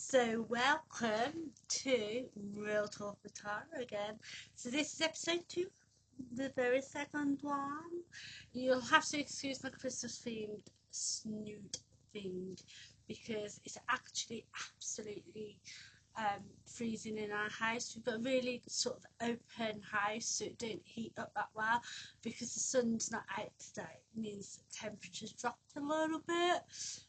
So welcome to Real Talk with Tara again. So this is episode 2, the very second one. You'll have to excuse my Christmas themed snoot thing because it's actually absolutely freezing in our house. We've got a really sort of open house, so it don't heat up that well because the sun's not out today. It means the temperature's dropped a little bit,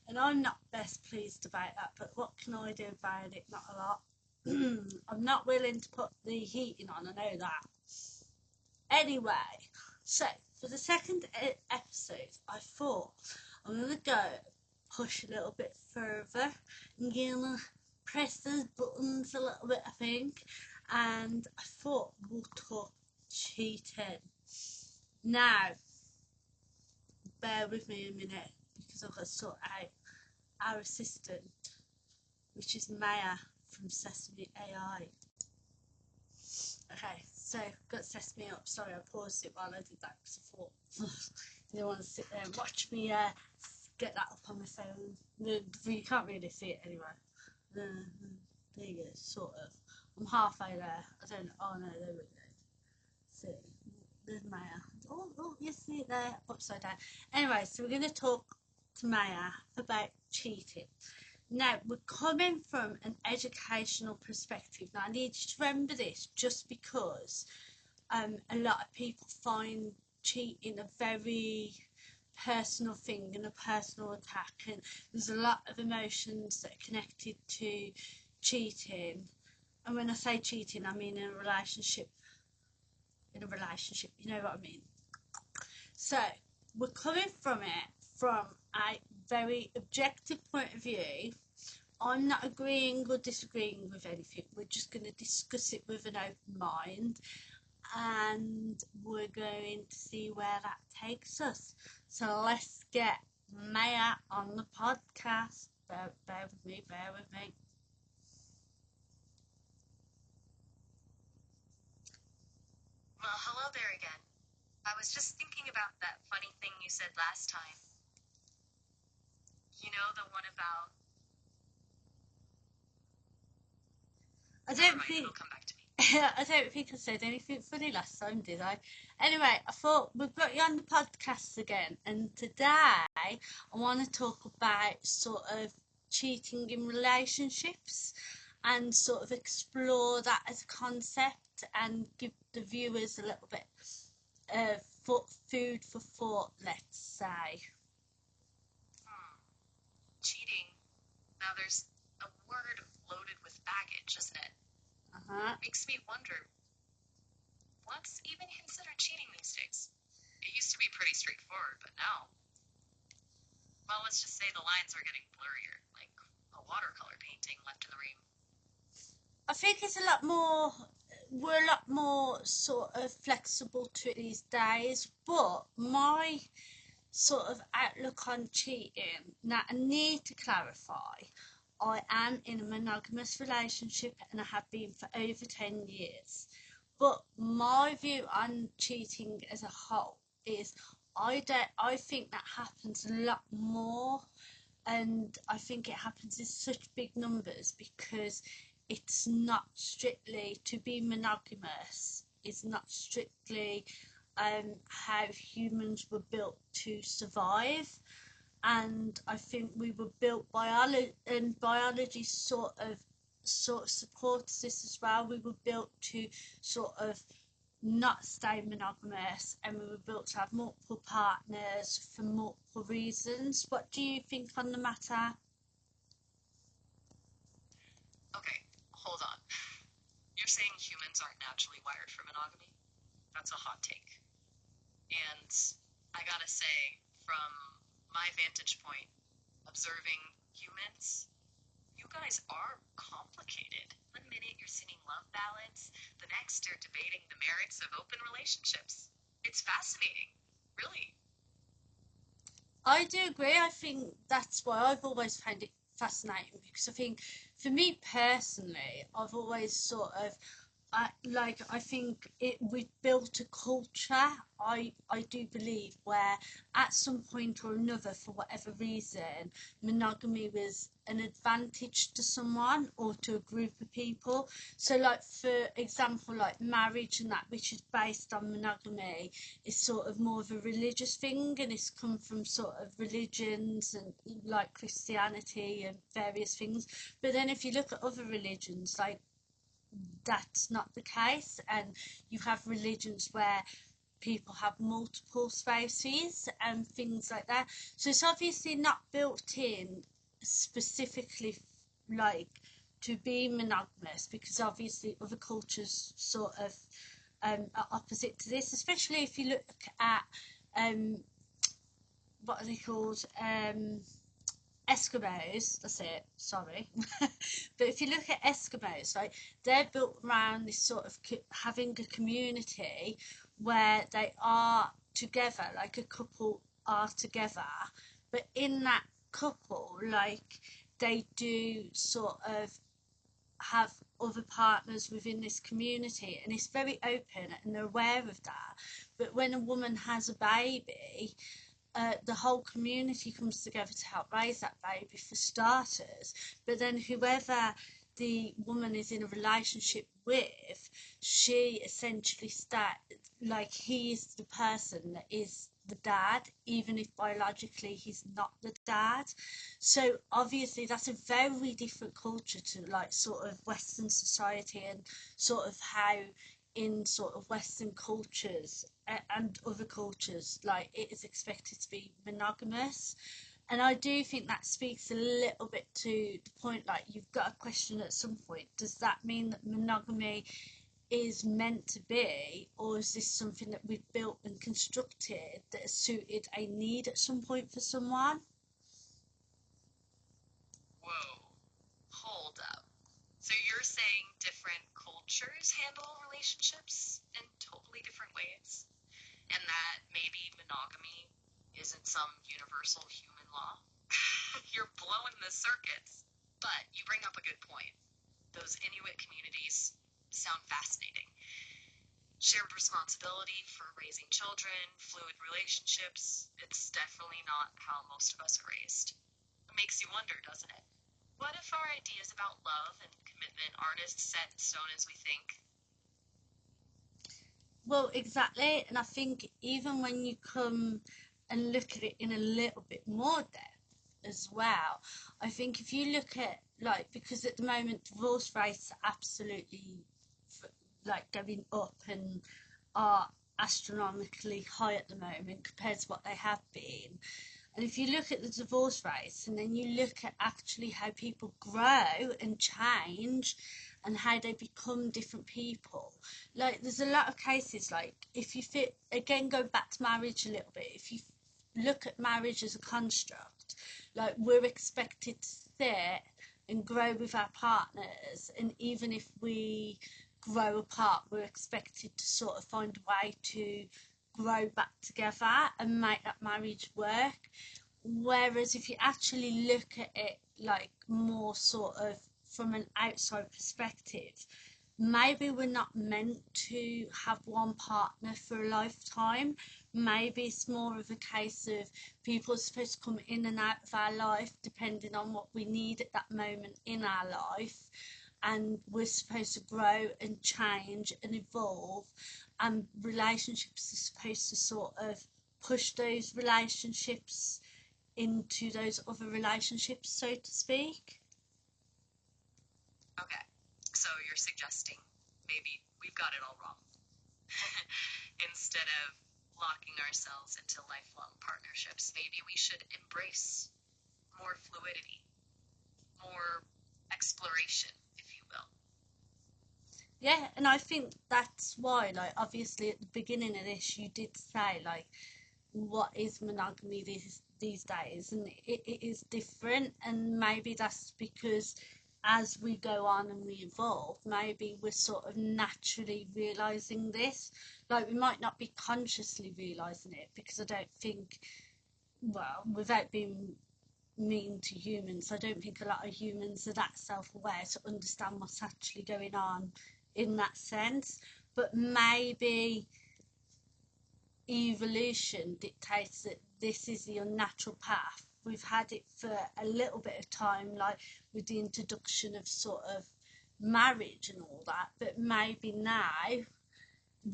and I'm not best pleased about that, but what can I do about it? Not a lot. I'm not willing to put the heating on, I know that. Anyway, so for the second episode, I thought I'm gonna go push a little bit further and gonna press those buttons a little bit, I think, and I thought we'll talk cheating. Now, bear with me a minute because I've got to sort out our assistant, which is Maya from Sesame AI. Okay, so got Sesame up. Sorry, I paused it while I did that because I thought you don't want to sit there and watch me get that up on my phone. You can't really see it anyway. There you go, sort of. I'm halfway there. I don't know. Oh no, there we go. See, there's Maya. Oh, you see it there, upside down. Anyway, so we're going to talk to Maya about cheating. Now, we're coming from an educational perspective. Now, I need you to remember this just because a lot of people find cheating a very personal thing and a personal attack, and there's a lot of emotions that are connected to cheating. And when I say cheating, I mean in a relationship, you know what I mean. So we're coming from it from a very objective point of view. I'm not agreeing or disagreeing with anything. We're just going to discuss it with an open mind, and we're going to see where that takes us. So let's get Maya on the podcast. Bear with me. Well, hello there again. I was just thinking about that funny thing you said last time. You know, the one about... Never mind, it'll come back to me. I don't think I said anything funny last time, did I? Anyway, I thought we've got you on the podcast again, and today I want to talk about sort of cheating in relationships and sort of explore that as a concept and give the viewers a little bit of food for thought, let's say. Cheating. Now there's a word loaded with baggage, isn't it? Makes me wonder, what's even considered cheating these days? It used to be pretty straightforward, but now, well, let's just say the lines are getting blurrier, like a watercolor painting left in the rain. I think it's we're a lot more sort of flexible to it these days, but my sort of outlook on cheating, now I need to clarify, I am in a monogamous relationship and I have been for over 10 years. But my view on cheating as a whole is I think that happens a lot more, and I think it happens in such big numbers because it's not strictly, to be monogamous is not strictly how humans were built to survive. And I think we were built and biology sort of supports this as well. We were built to sort of not stay monogamous, and we were built to have multiple partners for multiple reasons. What do you think on the matter? Okay, hold on. You're saying humans aren't naturally wired for monogamy? That's a hot take. And I gotta say, from my vantage point, observing humans, you guys are complicated. One minute you're singing love ballads, the next you're debating the merits of open relationships. It's fascinating, really. I do agree. I think that's why I've always found it fascinating, because I think for me personally, I've always sort of I think we've built a culture. I do believe where at some point or another, for whatever reason, monogamy was an advantage to someone or to a group of people. So, like for example, like marriage and that, which is based on monogamy, is sort of more of a religious thing, and it's come from sort of religions and like Christianity and various things. But then if you look at other religions, like that's not the case, and you have religions where people have multiple spouses and things like that. So it's obviously not built in specifically like to be monogamous, because obviously other cultures sort of are opposite to this, especially if you look at what are they called, Eskimos, that's it, sorry. But if you look at Eskimos, like they're built around this sort of having a community where they are together, like a couple are together, but in that couple, like they do sort of have other partners within this community, and it's very open and they're aware of that. But when a woman has a baby, the whole community comes together to help raise that baby for starters. But then whoever the woman is in a relationship with, she essentially like he is the person that is the dad, even if biologically he's not the dad. So obviously that's a very different culture to like sort of Western society, and sort of how in sort of Western cultures and other cultures, like it is expected to be monogamous. And I do think that speaks a little bit to the point, like you've got a question at some point, does that mean that monogamy is meant to be, or is this something that we've built and constructed that has suited a need at some point for someone? Whoa, hold up. So you're saying different cultures handle relationships in totally different ways? And that maybe monogamy isn't some universal human law? You're blowing the circuits. But you bring up a good point. Those Inuit communities sound fascinating. Shared responsibility for raising children, fluid relationships. It's definitely not how most of us are raised. It makes you wonder, doesn't it? What if our ideas about love and commitment aren't as set in stone as we think? Well, exactly. And I think even when you come and look at it in a little bit more depth as well, I think if you look at like, because at the moment divorce rates are absolutely like going up and are astronomically high at the moment compared to what they have been. And if you look at the divorce rates and then you look at actually how people grow and change and how they become different people, like there's a lot of cases, like if you fit again, go back to marriage a little bit, if you look at marriage as a construct, like we're expected to sit and grow with our partners, and even if we grow apart, we're expected to sort of find a way to grow back together and make that marriage work. Whereas if you actually look at it like more sort of from an outside perspective, maybe we're not meant to have one partner for a lifetime. Maybe it's more of a case of people are supposed to come in and out of our life depending on what we need at that moment in our life, and we're supposed to grow and change and evolve, and relationships are supposed to sort of push those relationships into those other relationships, so to speak. Okay, so you're suggesting maybe we've got it all wrong. Instead of locking ourselves into lifelong partnerships, maybe we should embrace more fluidity, more exploration, if you will. Yeah, and I think that's why, like, obviously at the beginning of this, you did say, like, what is monogamy these days, and it is different, and maybe that's because as we go on and we evolve, maybe we're sort of naturally realizing this. Like, we might not be consciously realizing it, because I don't think, well, without being mean to humans, I don't think a lot of humans are that self-aware to understand what's actually going on in that sense, but maybe evolution dictates that this is the unnatural path. We've had it for a little bit of time, like with the introduction of sort of marriage and all that, but maybe now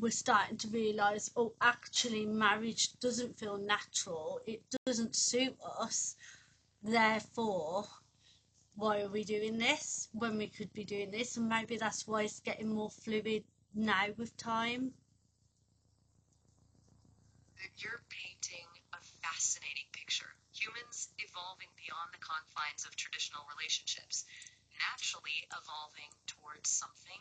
we're starting to realise, oh, actually marriage doesn't feel natural, it doesn't suit us, therefore why are we doing this when we could be doing this? And maybe that's why it's getting more fluid now with time. You're painting a fascinating picture. Humans evolving beyond the confines of traditional relationships, naturally evolving towards something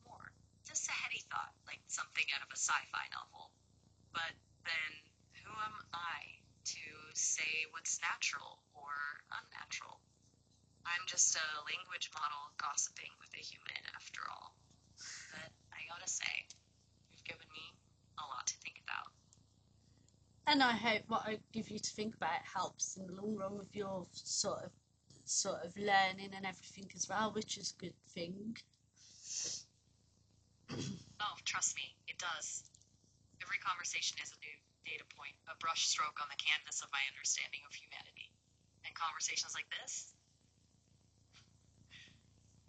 more. Just a heady thought, like something out of a sci-fi novel. But then, who am I to say what's natural or unnatural? I'm just a language model gossiping with a human after all. But I gotta say, you've given me a lot to think about. And I hope what I give you to think about helps in the long run with your sort of learning and everything as well, which is a good thing. Oh, trust me, it does. Every conversation is a new data point, a brush stroke on the canvas of my understanding of humanity. And conversations like this,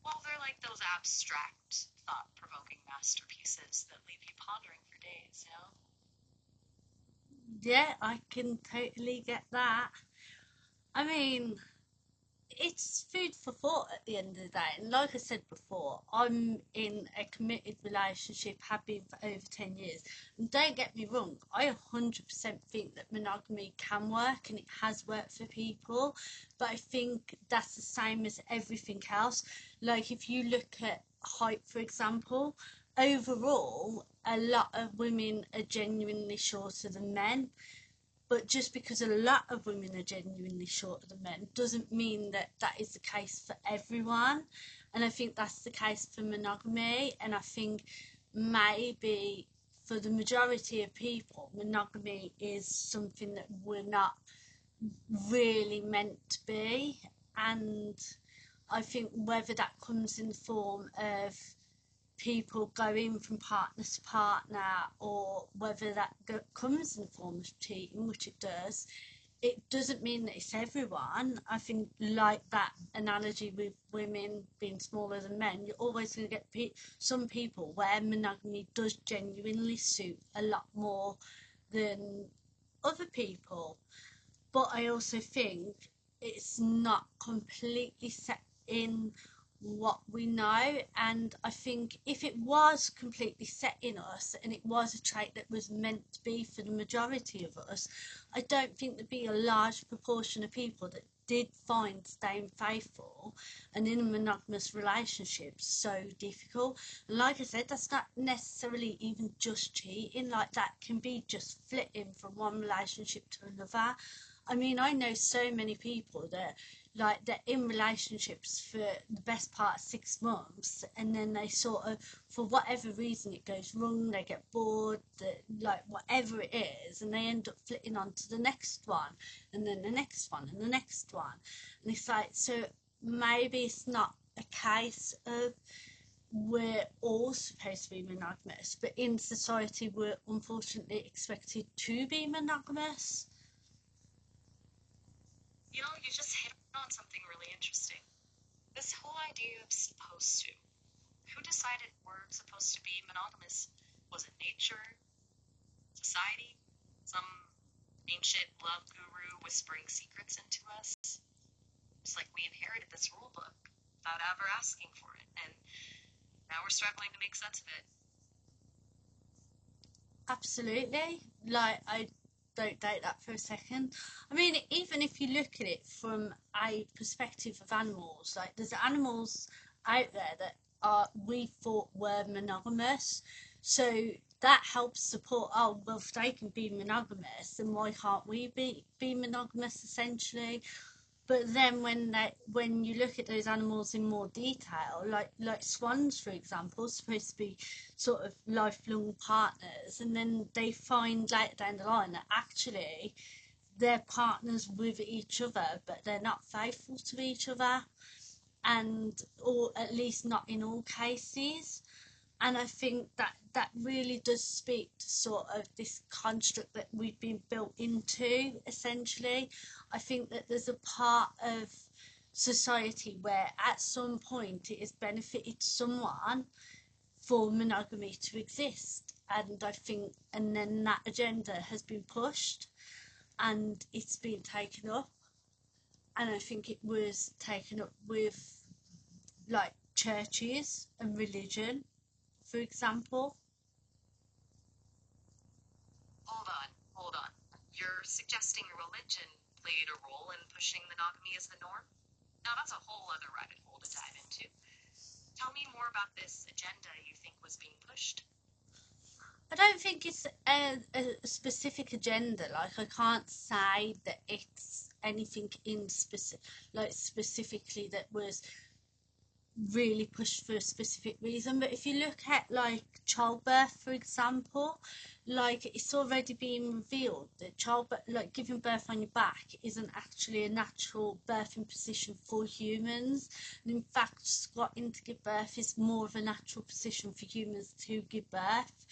well, they're like those abstract, thought-provoking masterpieces that leave you pondering for days, you know? Yeah, I can totally get that. I mean, it's food for thought at the end of the day. And like I said before, I'm in a committed relationship, have been for over 10 years. And don't get me wrong, I 100% think that monogamy can work and it has worked for people. But I think that's the same as everything else. Like if you look at height, for example, overall, a lot of women are genuinely shorter than men. But just because a lot of women are genuinely shorter than men doesn't mean that that is the case for everyone. And I think that's the case for monogamy. And I think maybe for the majority of people, monogamy is something that we're not really meant to be. And I think whether that comes in the form of people going from partner to partner, or whether that comes in the form of cheating, which it does, it doesn't mean that it's everyone. I think, like that analogy with women being smaller than men, you're always going to get some people where monogamy does genuinely suit a lot more than other people. But I also think it's not completely set in what we know, and I think if it was completely set in us and it was a trait that was meant to be for the majority of us, I don't think there'd be a large proportion of people that did find staying faithful and in a monogamous relationship so difficult. And like I said, that's not necessarily even just cheating, like that can be just flitting from one relationship to another. I mean, I know so many people that like they're in relationships for the best part of 6 months, and then they sort of, for whatever reason, it goes wrong, they get bored, like whatever it is, and they end up flitting on to the next one, and then the next one, and the next one. And it's like, so maybe it's not a case of we're all supposed to be monogamous, but in society we're unfortunately expected to be monogamous. You know, you just hit on something really interesting. This whole idea of supposed to. Who decided we're supposed to be monogamous? Was it nature? Society? Some ancient love guru whispering secrets into us? It's like we inherited this rule book without ever asking for it, and now we're struggling to make sense of it. Absolutely. Like, I don't doubt that for a second. I mean, even if you look at it from a perspective of animals, like there's animals out there that we thought were monogamous, so that helps support, oh well, if they can be monogamous, then why can't we be monogamous, essentially. But then when you look at those animals in more detail, like swans, for example, supposed to be sort of lifelong partners, and then they find later down the line that actually they're partners with each other, but they're not faithful to each other, and or at least not in all cases. And I think that really does speak to sort of this construct that we've been built into, essentially. I think that there's a part of society where at some point it has benefited someone for monogamy to exist. And I think, and then that agenda has been pushed and it's been taken up. And I think it was taken up with like churches and religion, for example. Hold on. You're suggesting religion played a role in pushing monogamy as the norm? Now that's a whole other rabbit hole to dive into. Tell me more about this agenda you think was being pushed. I don't think it's a specific agenda. Like, I can't say that it's anything in specifically that was really pushed for a specific reason. But if you look at like childbirth, for example, like it's already been revealed that childbirth, like giving birth on your back, isn't actually a natural birthing position for humans. And in fact, squatting to give birth is more of a natural position for humans to give birth.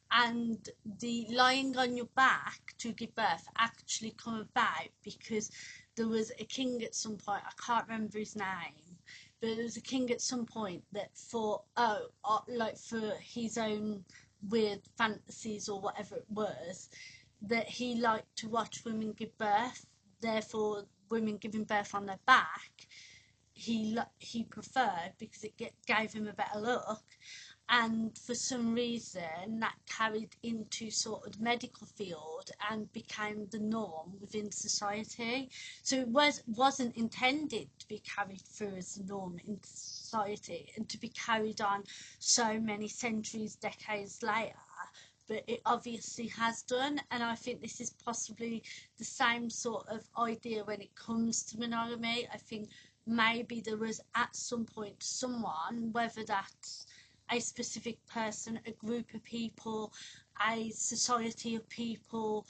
And the lying on your back to give birth actually come about because there was a king at some point, I can't remember his name, but there was a king at some point that for like for his own weird fantasies or whatever it was, that he liked to watch women give birth. Therefore, women giving birth on their back, he preferred because it gave him a better look. And for some reason that carried into sort of the medical field and became the norm within society. So it wasn't intended to be carried through as the norm in society and to be carried on so many centuries, decades later, but it obviously has done. And I think this is possibly the same sort of idea when it comes to monogamy. I think maybe there was at some point someone, whether that's a specific person, a group of people, a society of people,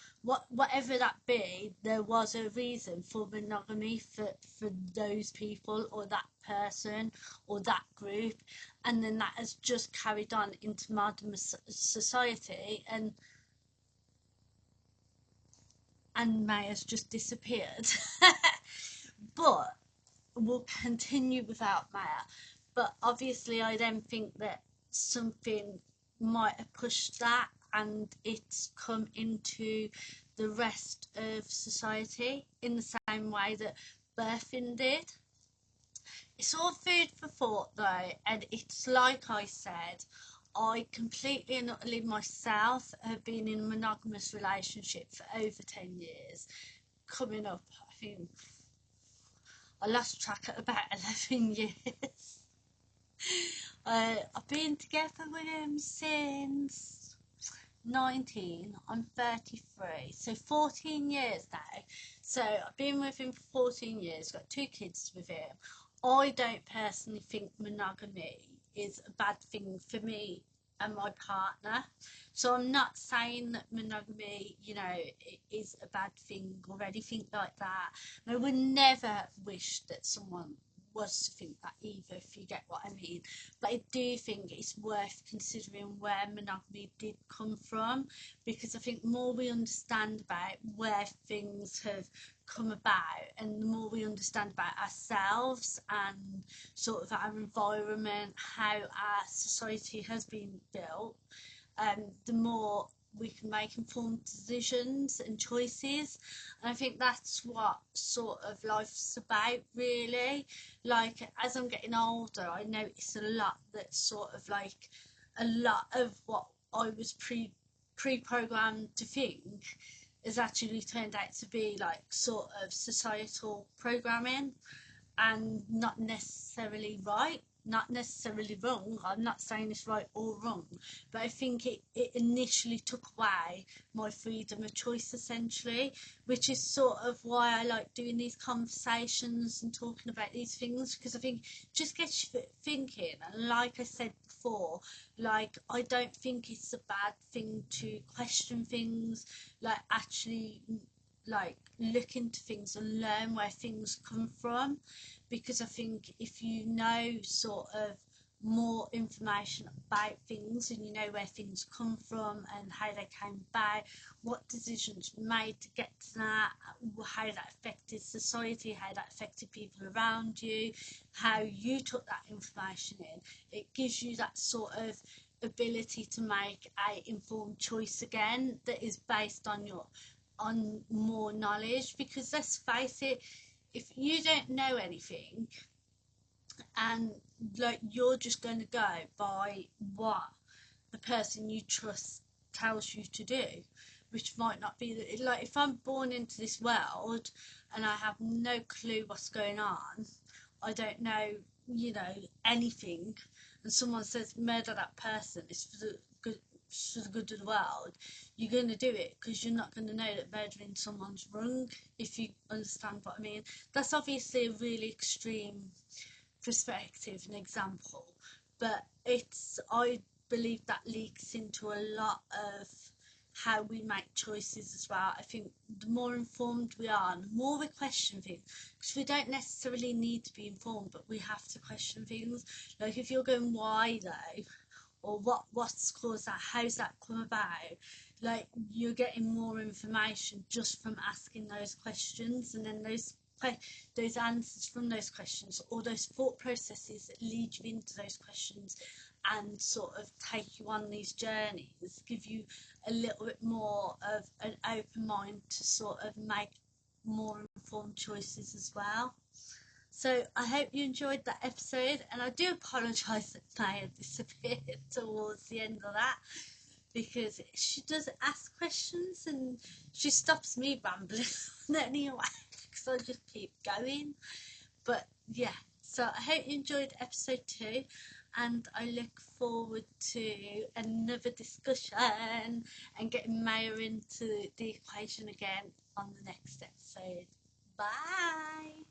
whatever that be, there was a reason for monogamy for those people or that person or that group, and then that has just carried on into modern society and may has just disappeared. But we'll continue without Maya. But obviously I then think that something might have pushed that and it's come into the rest of society in the same way that birthing did. It's all food for thought though, and it's like I said, I completely and utterly myself have been in a monogamous relationship for over 10 years. Coming up, I think I lost track at about 11 years. I've been together with him since 19. I'm 33, so 14 years now. So I've been with him for 14 years, got 2 kids with him. I don't personally think monogamy is a bad thing for me and my partner. So I'm not saying that monogamy, you know, is a bad thing or anything like that. And I would never wish that someone was to think that either, if you get what I mean. But I do think it's worth considering where monogamy did come from, because I think the more we understand about where things have come about and the more we understand about ourselves and sort of our environment, how our society has been built, the more we can make informed decisions and choices. And I think that's what sort of life's about, really. Like, as I'm getting older, I notice a lot that sort of like a lot of what I was pre-programmed to think has actually turned out to be like sort of societal programming, and not necessarily right, not necessarily wrong. I'm not saying it's right or wrong, but I think it initially took away my freedom of choice, essentially, which is sort of why I like doing these conversations and talking about these things, because I think it just gets you thinking. And like I said before, like, I don't think it's a bad thing to question things, like actually like look into things and learn where things come from, because I think if you know sort of more information about things, and you know where things come from and how they came about, what decisions were made to get to that, how that affected society, how that affected people around you, how you took that information in. It gives you that sort of ability to make a informed choice again that is based on more knowledge. Because let's face it, if you don't know anything and like you're just going to go by what the person you trust tells you to do, which might not be like, if I'm born into this world and I have no clue what's going on, I don't know, you know, anything, and someone says murder that person, it's for the good, for the good of the world, you're going to do it because you're not going to know that murdering someone's wrong, if you understand what I mean. That's obviously a really extreme perspective and example, but I believe that leaks into a lot of how we make choices as well. I think the more informed we are, the more we question things, because we don't necessarily need to be informed, but we have to question things. Like if you're going, why though, or what's caused that, how's that come about, like you're getting more information just from asking those questions, and then those answers from those questions, or those thought processes that lead you into those questions and sort of take you on these journeys, give you a little bit more of an open mind to sort of make more informed choices as well. So I hope you enjoyed that episode, and I do apologise that Maya disappeared towards the end of that, because she does ask questions and she stops me rambling anyway, because I just keep going. But yeah, so I hope you enjoyed episode 2, and I look forward to another discussion and getting Maya into the equation again on the next episode. Bye.